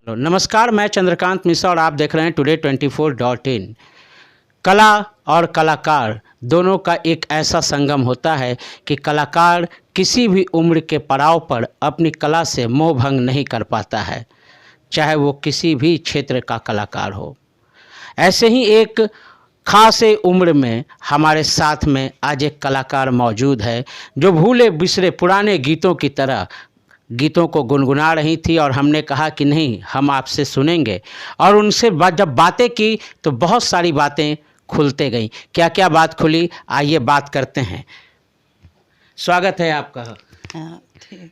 नमस्कार, मैं चंद्रकांत मिश्रा और आप देख रहे हैं टुडे 24.in। कला और कलाकार दोनों का एक ऐसा संगम होता है कि कलाकार किसी भी उम्र के पड़ाव पर अपनी कला से मोह भंग नहीं कर पाता है, चाहे वो किसी भी क्षेत्र का कलाकार हो। ऐसे ही एक खास उम्र में हमारे साथ में आज एक कलाकार मौजूद है जो भूले बिसरे पुराने गीतों की तरह गीतों को गुनगुना रही थी और हमने कहा कि नहीं, हम आपसे सुनेंगे। और उनसे जब बातें की तो बहुत सारी बातें खुलते गईं। क्या क्या बात खुली, आइए बात करते हैं। स्वागत है आपका। हाँ ठीक।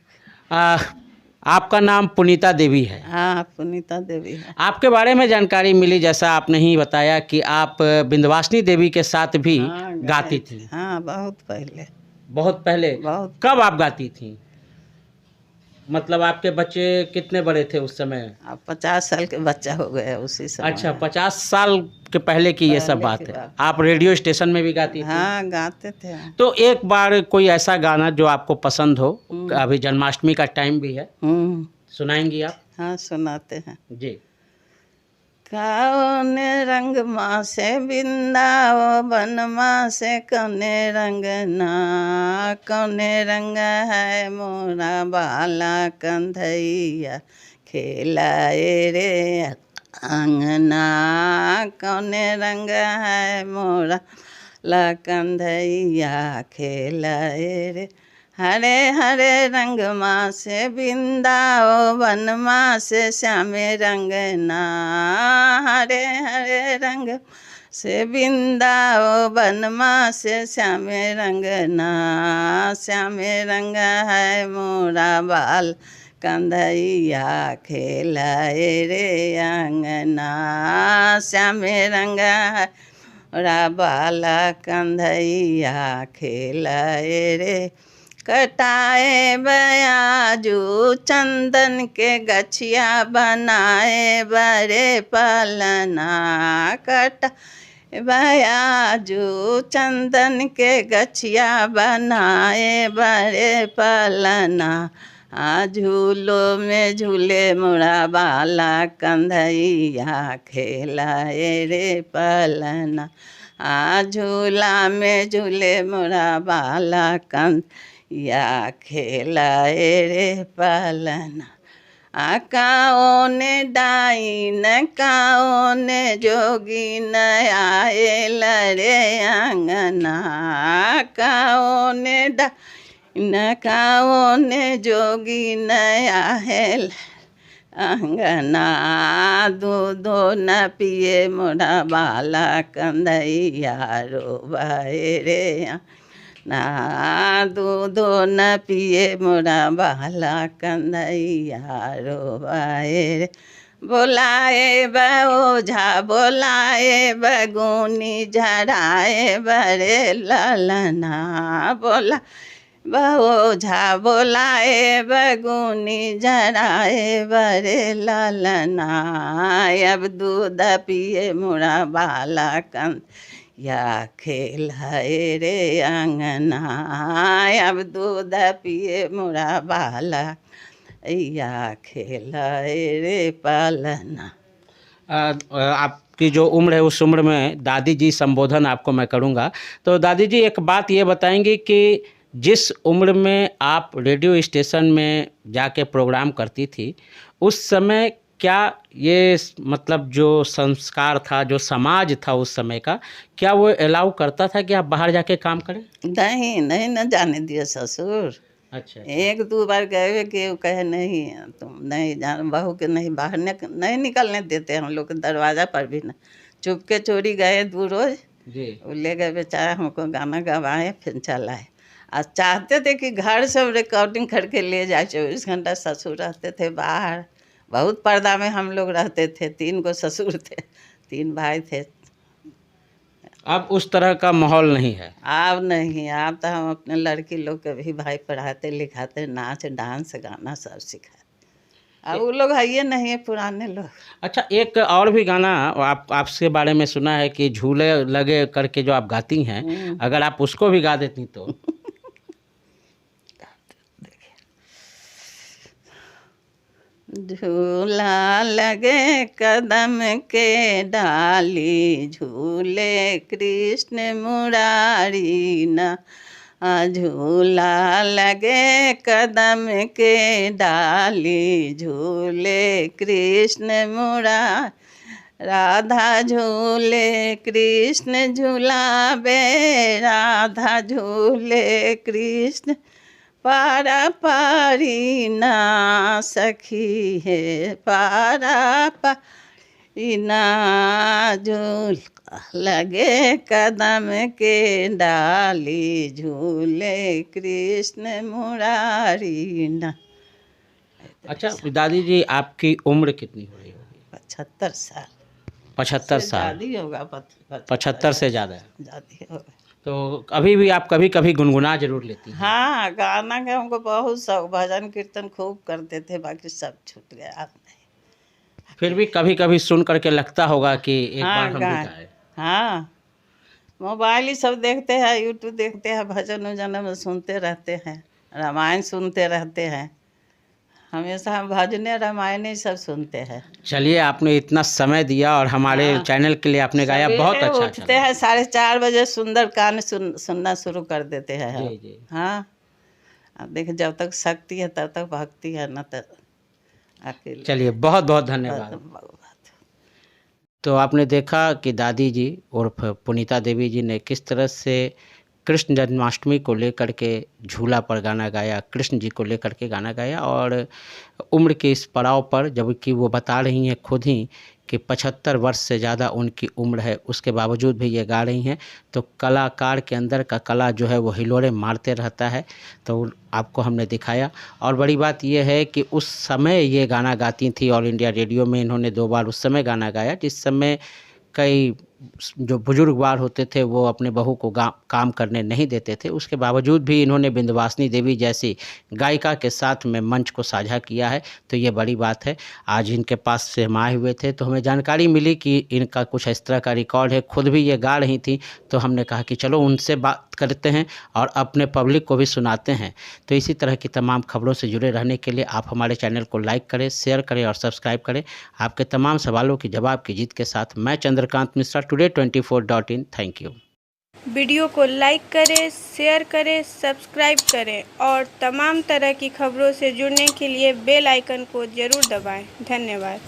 आपका नाम पुनीता देवी है। हाँ पुनीता देवी है। आपके बारे में जानकारी मिली, जैसा आपने ही बताया कि आप विंध्यवासिनी देवी के साथ भी गाती थी। हाँ बहुत पहले। बहुत पहले? बहुत। कब आप गाती थी? मतलब आपके बच्चे कितने बड़े थे उस समय? अब 50 साल के बच्चा हो गया उसी समय। अच्छा, 50 साल के पहले की ये सब बात है। आप रेडियो स्टेशन में भी गाती थी? हाँ गाते थे। तो एक बार कोई ऐसा गाना जो आपको पसंद हो, अभी जन्माष्टमी का टाइम भी है, सुनाएंगी आप? हाँ सुनाते हैं जी। कौन रंग माँ से बिंदाओ बन माँ से कौने रंग ना, कौने रंग है मोरा बाला कंधैया खेलाए रे अंगना, कौने रंग है मोरा ला कंधैया खेलाए रे। हरे हरे रंग माँ से बिंदाओ बन माँ से श्यामे रंग ना, हरे हरे रंग से बिंदाओ बन माँ से श्यामे रंग ना, श्यामे रंग है मोरा बाल कंधैया खेलाए रे अंगना, श्यामे रंग है मोरा बाला कंधैया खेलाए रे। कटाए बयाजू चंदन के गछिया बनाए बड़े पलना, कटाए बयाजू चंदन के गछिया बनाए बड़े पलना, झूलो में झूले मुड़ा बाला कंधैया खेलाए रे पलना, झूला में झूले मुड़ा बाला कंध या खेलाए रे पलना। काओ ने डाइन काओ ने जोगी न आए लरे अंगना, काओ ने डाइन काओ ने जोगी न आए अंगना, दूधो न पिए मोड़ा बाला कंधैया रोबाए रे ना, दूधो न पिए मोड़ा बाला कंधैया रोबाए रे। बोलाए ओझा बोलाए बगुनी झड़ाए बड़े ललना, बोला ओझा बोलाए बगुनी झड़ाए बड़े ललना, अब दूध पिए मुड़ा बाला कंद या खेलाए रे अंगना, अब दूध पिए मुड़ा बाला या खेलाए रे पालना। आपकी जो उम्र है उस उम्र में दादी जी संबोधन आपको मैं करूँगा। तो दादी जी एक बात ये बताएंगे कि जिस उम्र में आप रेडियो स्टेशन में जाके प्रोग्राम करती थी, उस समय क्या ये मतलब जो संस्कार था, जो समाज था उस समय का, क्या वो अलाउ करता था कि आप बाहर जाके काम करें? नहीं नहीं न जाने दिए ससुर। अच्छा। एक दो बार गए कि कहे नहीं तुम नहीं जान, बहू के नहीं बाहर नहीं निकलने देते हम लोग, दरवाज़ा पर भी ना, चुप के चोरी गए 2 रोज जी। वो ले गए बेचारा, हमको गाना गवाए फिर चलाए। और चाहते थे कि घर सब रिकॉर्डिंग करके ले जाए, 24 घंटा ससुर रहते थे बाहर। बहुत पर्दा में हम लोग रहते थे, 3 गो ससुर थे, 3 भाई थे। अब उस तरह का माहौल नहीं है? अब नहीं, अब तो हम अपने लड़की लोग के भी भाई पढ़ाते लिखाते, नाच डांस गाना सब सिखाते। अब वो लोग है ये नहीं है पुराने लोग। अच्छा, एक और भी गाना आपके बारे में सुना है कि झूले लगे करके जो आप गाती हैं, अगर आप उसको भी गा देती तो। झूला लगे कदम के डाली, झूले कृष्ण मुरारी ना। झूला लगे कदम के डाली, झूले कृष्ण मुरारी। राधा झूले कृष्ण झूलावे, राधा झूले कृष्ण पारा पारी ना। सखी है पारा पारी ना, झूला लगे कदम के डाली, झूले कृष्ण मुरारी ना। अच्छा दादी जी, आपकी उम्र कितनी हो रही होगी? 75 साल। 75 साल। शादी होगा 75 से ज़्यादा है। शादी होगा। तो अभी भी आप कभी कभी गुनगुना जरूर लेती हैं? हाँ, गाना का हमको बहुत शौक, भजन कीर्तन खूब करते थे, बाकी सब छूट गया अब नहीं। फिर भी कभी कभी सुन करके लगता होगा कि एक हाँ, बार हम भी गाएं। हाँ, मोबाइल ही सब देखते हैं, यूट्यूब देखते हैं, भजन वजन में सुनते रहते हैं, रामायण सुनते रहते हैं, हमेशा हम भजने रामायण ही सब सुनते हैं। चलिए, आपने इतना समय दिया और हमारे हाँ। चैनल के लिए आपने गाया, बहुत सवेरे अच्छा उठते अच्छा हैं 4:30 बजे, सुंदरकांड सुनना शुरू कर देते हैं हम। जी जी। हाँ, अब देख, जब तक शक्ति है तब तक भक्ति है, न तो अकेले। चलिए, बहुत बहुत धन्यवाद। तो आपने देखा कि दादी जी उर्फ पुनीता देवी जी ने किस तरह से कृष्ण जन्माष्टमी को लेकर के झूला पर गाना गाया, कृष्ण जी को लेकर के गाना गाया। और उम्र के इस पड़ाव पर, जबकि वो बता रही हैं खुद ही कि 75 वर्ष से ज़्यादा उनकी उम्र है, उसके बावजूद भी ये गा रही हैं। तो कलाकार के अंदर का कला जो है वो हिलोरे मारते रहता है, तो आपको हमने दिखाया। और बड़ी बात यह है कि उस समय ये गाना गाती थी, ऑल इंडिया रेडियो में इन्होंने 2 बार उस समय गाना गाया, जिस समय कई जो बुजुर्गवार होते थे वो अपने बहू को काम करने नहीं देते थे। उसके बावजूद भी इन्होंने विंध्यवासिनी देवी जैसी गायिका के साथ में मंच को साझा किया है, तो ये बड़ी बात है। आज इनके पास से हम आए हुए थे तो हमें जानकारी मिली कि इनका कुछ इस तरह का रिकॉर्ड है, खुद भी ये गा रही थी, तो हमने कहा कि चलो उनसे बात करते हैं और अपने पब्लिक को भी सुनाते हैं। तो इसी तरह की तमाम खबरों से जुड़े रहने के लिए आप हमारे चैनल को लाइक करें, शेयर करें और सब्सक्राइब करें। आपके तमाम सवालों की जवाब की जीत के साथ मैं Chandrakant Mishra, today24.in। Thank you. Video को लाइक करें, शेयर करें, सब्सक्राइब करें और तमाम तरह की खबरों से जुड़ने के लिए बेल आइकन को ज़रूर दबाएं। धन्यवाद।